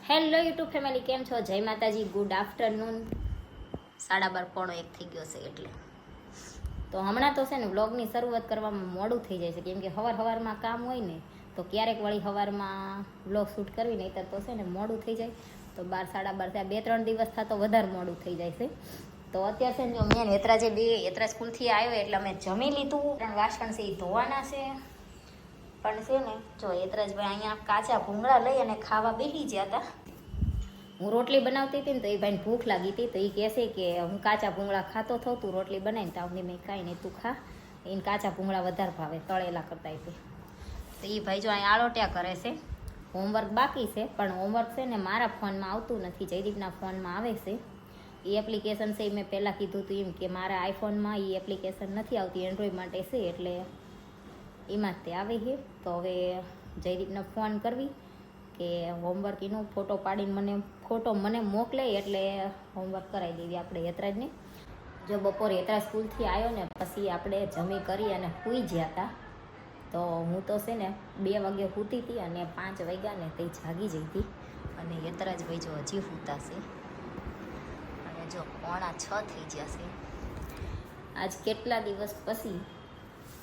Hello YouTube family, કેમ છો? જય માતાજી, ગુડ આફ્ટરનૂન. 12:30 થઈ ગયો છે એટલે તો હમણાં તો છે ને વ્લોગની શરૂઆત કરવામાં મોડું થઈ જાય છે, કેમ કે સવારમાં કામ હોય ને તો ક્યારેક વળી સવારમાં વ્લોગ શૂટ કરવી, નહીંતર તો છે ને મોડું થઈ જાય. તો 12, 12:30 થયા, 2-3 દિવસ થતા વધારે મોડું થઈ જાય છે. તો અત્યારે છે ને જો મેં હેતરા સ્કૂલથી આવ્યો એટલે અમે જમી લીધું. 3 વાસણ છે એ ધોવાના છે. પણ છે ને જો હેતરાજભાઈ અહીંયા કાચા ભૂંગળા લઈ અને ખાવા બેસી ગયા હતા. હું રોટલી બનાવતી હતી ને તો એ ભાઈને ભૂખ લાગી હતી, તો એ કહેશે કે હું કાચા ભૂંગળા ખાતો થઉં, તું રોટલી બનાવીને તાવની મેં કાંઈ નહીં, તું ખા. એને કાચા ભૂંગળા વધારે ભાવે તળેલા કરતા તે. તો એ ભાઈ જો અહીંયા આળોટ્યા કરે છે. હોમવર્ક બાકી છે, પણ હોમવર્ક છે ને મારા ફોનમાં આવતું નથી, જયદીપના ફોનમાં આવે છે. એ એપ્લિકેશન છે એ મેં પહેલાં કીધું હતું એમ કે મારા આઈફોનમાં એ એપ્લિકેશન નથી આવતી, એન્ડ્રોઈડ માટે છે, એટલે એમાં જ તે આવે છે. તો હવે જયદીપને ફોન કરવી કે હોમવર્ક એનું ફોટો મને મોકલે એટલે હોમવર્ક કરાવી દેવી આપણે હેતરાજને. જો બપોરે હેતરાજ સ્કૂલથી આવ્યો ને પછી આપણે જમી કરી અને સૂઈ ગયા હતા. તો હું તો છે ને 2 વાગે સૂતી હતી અને 5 વાગ્યા ને તે જાગી જઈ હતી. અને હેતરાજભાઈ જો હજી સૂતા છે અને જો 5:45 થઈ ગયા છે. આજ કેટલા દિવસ પછી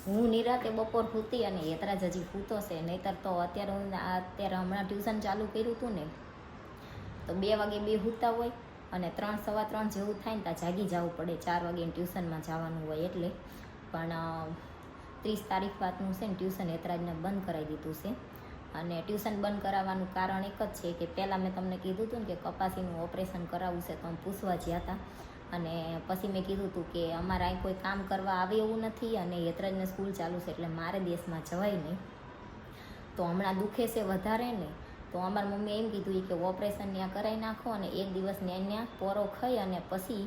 હું નિરાતે બપોર સૂતી અને હેતરાજ હજી સૂતો છે, નહીંતર તો અત્યારે હમણાં ટ્યુશન ચાલુ કર્યું હતું ને તો 2 વાગે 2 સૂતા હોય અને 3, 3:15 જેવું થાય ને ત્યાં જાગી જવું પડે, 4 વાગે ટ્યુશનમાં જવાનું હોય એટલે. પણ 30 તારીખ વાતનું છે ને ટ્યુશન હેતરાજને બંધ કરાવી દીધું છે. અને ટ્યુશન બંધ કરાવવાનું કારણ એક જ છે કે પહેલાં મેં તમને કીધું હતું ને કે કપાસીનું ઓપરેશન કરાવવું છે, તો અમે પૂછવા ગયા હતા. અને પછી મેં કીધું હતું કે અમારે અહીં કોઈ કામ કરવા આવે એવું નથી અને હેતરાજને સ્કૂલ ચાલુ છે એટલે મારે દેશમાં જવાય નહીં. તો હમણાં દુખે છે વધારે ને, તો અમારી મમ્મીએ એમ કીધું કે ઓપરેશન ત્યાં કરાવી નાખો અને એક દિવસ ત્યાં પોરો ખાઈ અને પછી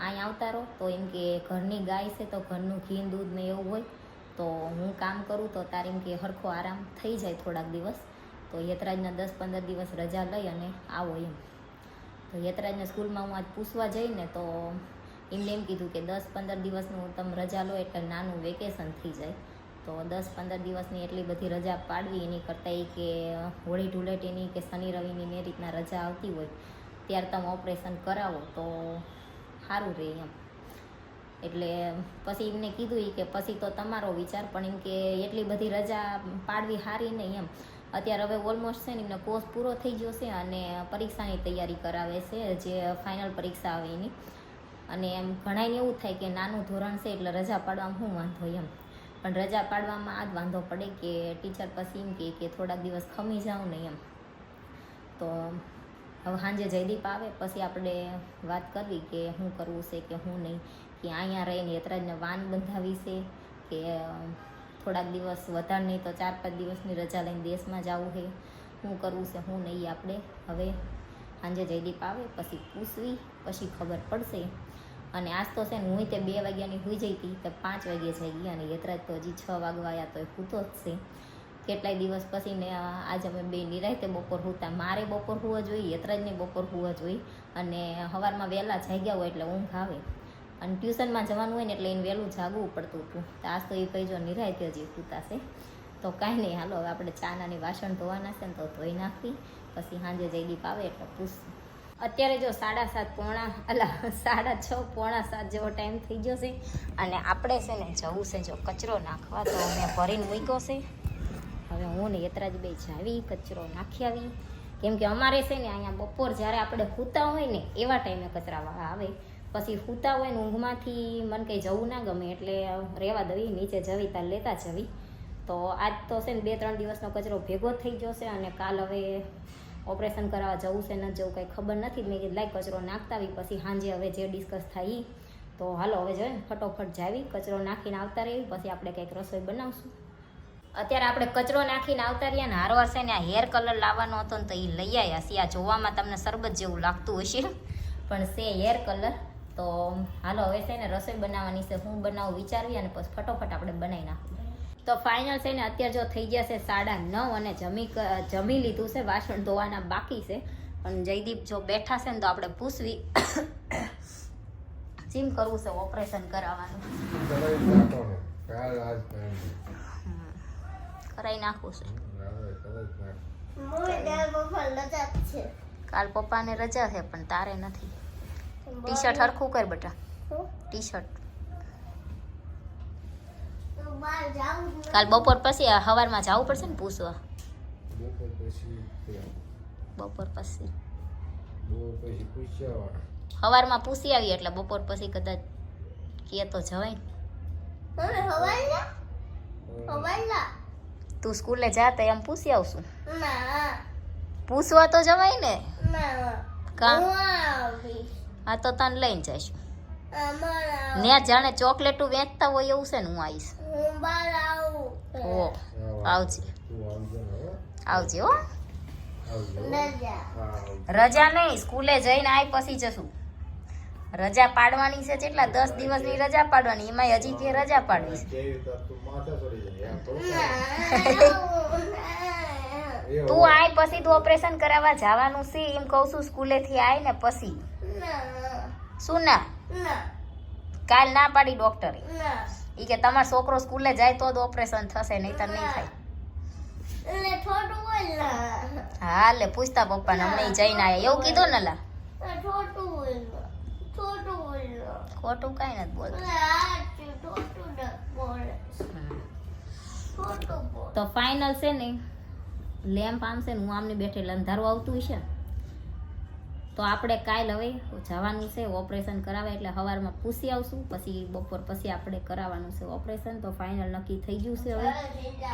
અહીં આવતા રહો. તો એમ કે ઘરની ગાય છે તો ઘરનું ઘી દૂધ ને એવું હોય, તો હું કામ કરું તો તારે એમ કે સરખો આરામ થઈ જાય થોડાક દિવસ. તો હેતરાજના 10-15 દિવસ રજા લઈ અને આવો એમ. તો હેતરાજને સ્કૂલમાં હું આજ પૂછવા જઈને તો એમને એમ કીધું કે 10-15 દિવસનું તમે રજા લો એટલે નાનું વેકેશન થઈ જાય. તો 10-15 દિવસની એટલી બધી રજા પાડવી એની કરતાં એ કે હોળી ધૂળેટીની કે શનિ રવિની એ રીતના રજા આવતી હોય ત્યારે તમે ઓપરેશન કરાવો તો સારું રહે એમ. એટલે પછી એમને કીધું કે પછી તો તમારો વિચાર, પણ એમ કે એટલી બધી રજા પાડવી સારી નહીં એમ. અત્યારે હવે ઓલમોસ્ટ છે ને એમને કોર્સ પૂરો થઈ ગયો છે અને પરીક્ષાની તૈયારી કરાવે છે, જે ફાઇનલ પરીક્ષા આવે એની. અને એમ ઘણાને એવું થાય કે નાનું ધોરણ છે એટલે રજા પાડવામાં શું વાંધો એમ, પણ રજા પાડવામાં આ જ વાંધો પડે કે ટીચર પછી એમ કે થોડાક દિવસ ખમી જાવ ને એમ. તો હવે સાંજે જયદીપ આવે પછી આપણે વાત કરવી કે શું કરવું છે કે શું નહીં, કે અહીંયા રહીને હેતરાજને વાન બંધાવી છે કે થોડાક દિવસ વધારે નહીં તો 4-5 દિવસની રજા લઈને દેશમાં જવું છે, શું કરવું છે શું નહીં આપણે હવે સાંજે જયદીપ આવે પછી પૂછવી, પછી ખબર પડશે. અને આજ તો છે ને હું તે 2 વાગ્યાની હોઈ જઈ હતી તો 5 વાગ્યે જઈ ગઈ અને હેતરાજ તો હજી 6 વાગવા આવ્યા તો એ સૂતો જ છે. કેટલાય દિવસ પછી ને આજે અમે 2 નિરાંતે બપોર સૂતા. મારે બપોર સૂવા જોઈએ, હેતરાજને બપોર સૂવા જોઈએ અને સવારમાં વહેલા જાગ્યા હોય એટલે ઊંઘ આવે. અને ટ્યુશનમાં જવાનું હોય ને એટલે એને વહેલું જાગવું પડતું હતું. તો આજ તો એ ભાઈ જો નિરાંતે હજી સૂતા છે. તો કાંઈ નહીં, હાલો હવે આપણે ચાનાની વાસણ ધોવાના છે ને તો ધોઈ નાખવી, પછી સાંજે જયદીપ આવે એટલે પૂછશું. અત્યારે જો 6:30 જેવો ટાઈમ થઈ ગયો છે અને આપણે છે ને જવું છે જો કચરો નાખવા. તો મેં ભરીને મૂક્યો છે. હવે હું ને હેતરાજ બે જાવી કચરો નાખી આવી, કેમ કે અમારે છે ને અહીંયા બપોર જ્યારે આપણે સૂતા હોય ને એવા ટાઈમે કચરાવાળા આવે. પછી સૂતા હોય ને ઊંઘમાંથી મને કંઈ જવું ના ગમે એટલે રહેવા દવી, નીચે જવી તાર લેતા જવી. તો આજ તો છે ને 2-3 દિવસનો કચરો ભેગો થઈ ગયો છે અને કાલ હવે ઓપરેશન કરાવવા જવું છે ન જવું કંઈ ખબર નથી. મેં કીધું લાઈ કચરો નાખતા આવી, પછી સાંજે હવે જે ડિસ્કસ થાય એ. તો હાલો હવે જોઈએ ને ફટોફટ જાવી કચરો નાખીને આવતા રહી, પછી આપણે કંઈક રસોઈ બનાવશું. અત્યારે આપણે કચરો નાખીને આવતા રહ્યા ને હારવાર છે ને આ હેર કલર લાવવાનો હતો ને તો એ લઈ આવ્યા છે. આ જોવામાં તમને શરબત જેવું લાગતું હશે પણ છે હેર કલર. તો હાલો હવે છે ને રસોઈ બનાવવાની છે, હું બનાવું વિચારવી અને પછી ફટોફટ આપણે બનાવી નાખીએ. તો ફાઇનલ છે ને અત્યારે જો થઈ ગયા છે 9:30 અને જમી લીધું છે, વાસણ ધોવાના બાકી છે. પણ જયદીપ જો બેઠા છે ને તો આપણે પૂછવી જીમ કરવું છે ઓપરેશન કરાવવાનું, કરાવી નાખવું છે. છે. કાલ પપ્પાને રજા છે પણ તારે નથી. ટી શર્ટ હરખું કર બેટા. ટી શર્ટ બહાર જાવું જ કાલ બપોર પછી સવારમાં જવું પડશે ને પૂછવા. બપોર પછી સવારમાં પૂછી આવીએ એટલે બપોર પછી કદાચ કે તો જવાય ને. મને હવાઈલા હવાઈલા તું સ્કૂલે જા તો એમ પૂછી આવશું. ના પૂછવા તો જવાય ને. ના કા હું આવીશ. હા તો તને લઈને જઈશું. અમારા ત્યાં જાણે ચોકલેટું વેચતા હોય એવું છે ને હું આવીશ. હું બહાર આવું. ઓ આવજે આવજે હો. રજા. રજા નહીં, સ્કૂલે જઈને આય પછી જશું. રજા પાડવાની છે કેટલા 10 દિવસની રજા પાડવાની, એમાંય હજી કે રજા પાડવી છે. તું આય પછી તું ઓપરેશન કરાવવા જવાનું છે એમ કહું છું. સ્કૂલેથી આય ને પછી શું ના કાલ ના પાડી ડોક્ટરે. ઈ કે તમારો છોકરો સ્કૂલે જાય તો જ ઓપરેશન થશે, નહીતર નહીં થાય. હા લે પૂછતા પપ્પાને હમણાં જઈને આયા એવું કીધું ને. લા ખોટું કઈ નથી બોલતું. તો ફાઇનલ છે ને લેમ્પ આમ છે ને હું આમને બેઠેલ અંધારું આવતું હશે તો આપણે કાલ હવે જવાનું છે ઓપરેશન કરાવે એટલે સવારમાં પૂછી આવશું. પછી બપોર પછી આપણે કરાવવાનું છે ઓપરેશન. તો ફાઇનલ નક્કી થઈ ગયું છે હવે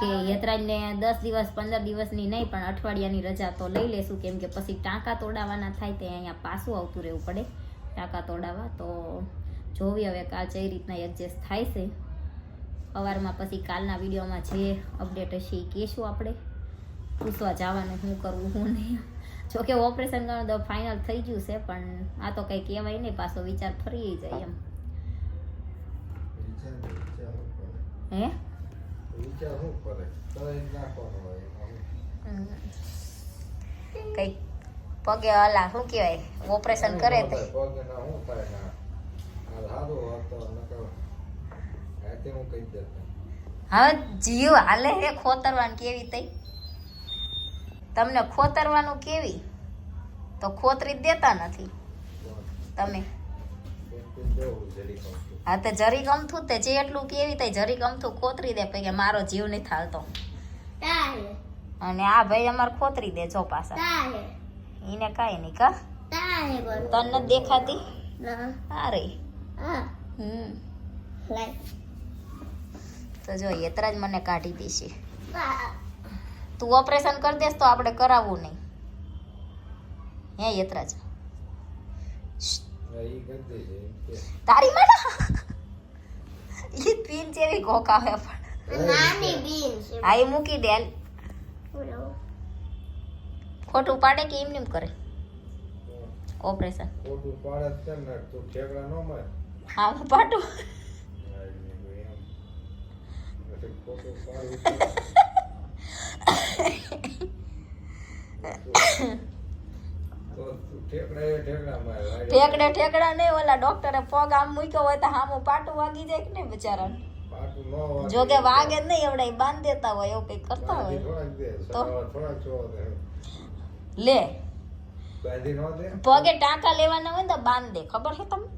કે યતરાજને 10 દિવસ 15 દિવસની નહીં પણ અઠવાડિયાની રજા તો લઈ લેશું, કેમ કે પછી ટાંકા તોડાવવાના થાય તે અહીંયા પાછું આવતું રહેવું પડે ટાંકા તોડાવવા. તો જોવી હવે કાલ કઈ રીતના એડજસ્ટ થાય છે. સવારમાં પછી કાલના વિડીયોમાં જે અપડેટ હશે એ કહીશું આપણે. પૂછવા જવાનું શું કરવું શું નહીં. જોકે ઓપરેશન કરવાનું તો ફાઇનલ થઈ ગયું છે પણ આ તો કંઈ કહેવાય નહીં, પાછો વિચાર ફરી જાય એમ. હે કઈ પગે અલા શું કહેવાય ઓપરેશન કરે તે હવે જીવ હાલે હે ખોતરવાનું કેવી તઈ તમને ખોતરવાનું કેવી તો ખોતરી જ દેતા નથી તમે. હા તો જરી ગમતું તે જે એટલું કેવી તઈ જરી ગમતું ખોતરી દે પછી મારો જીવ નહીં થાલતો. અને આ ભાઈ અમારે ખોતરી દે જો પાછા એને કાંઈ નહીં કા તને નથી દેખાતી. હા રે તો જો એતરા જ મને કાઢી દેશે. તું ઓપરેશન કરી દેસ તો આપણે કરાવવું નહીં હે યતરાજ. તારી મને ઈ પીન જેવી કોકા હે પણ હા એ મૂકી દે. ખોટું પાડે કે એમ નેમ કરે ઓપરેશન? હા પાટું ઠેકડા નહીં. ઓલા ડોક્ટરે પગ આમ મૂક્યો હોય તો આમ પાટું વાગી જાય કે નહીં બિચારા. જોકે વાગે જ નહીં એવડા બાંધ દેતા હોય એવું કઈ કરતા હોય તો લે પગે ટાંકા લેવાના હોય ને તો બાંધ દે. ખબર છે તમને?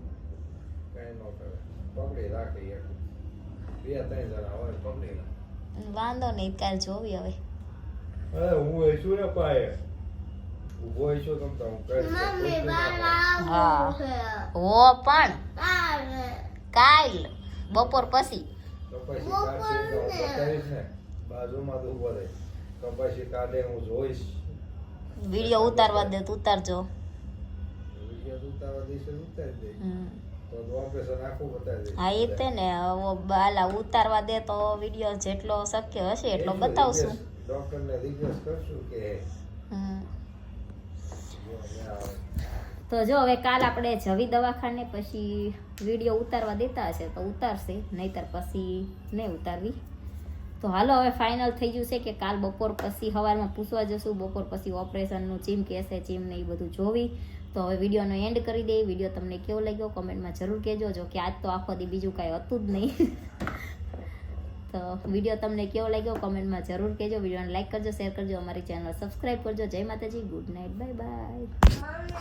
વાંધો નહીં કાલ જોવી હવે. હો પણ કાલ બપોર પછી વિડીયો ઉતારવા દે તો ઉતારજો. હા એ તે ને બાલા ઉતારવા દે તો વિડીયો જેટલો શક્ય હશે એટલો બતાવશું. તો જો હવે કાલ આપણે જવી દવાખાને પછી વિડીયો ઉતારવા દેતા હશે તો ઉતારશે, નહીતર પછી નહીં ઉતારવી. તો હાલો હવે ફાઇનલ થઈ ગયું છે કે કાલ બપોર પછી સવારમાં પૂછવા જશું. બપોર પછી ઓપરેશનનું ચીમ કહેશે ચીમ ને એ બધું જોવી. તો હવે વિડીયોનો એન્ડ કરી દઈએ. વિડીયો તમને કેવો લાગ્યો કોમેન્ટમાં જરૂર કહેજો. જો કે આજ તો આખો દી બીજું કાંઈ હતું જ નહીં તો વિડીયો તમને કેવો લાગ્યો કોમેન્ટમાં જરૂર કહેજો. વિડીયોને લાઈક કરજો, શેર કરજો, અમારી ચેનલ સબસ્ક્રાઈબ કરજો. જય માતાજી, good night, bye bye. Mummy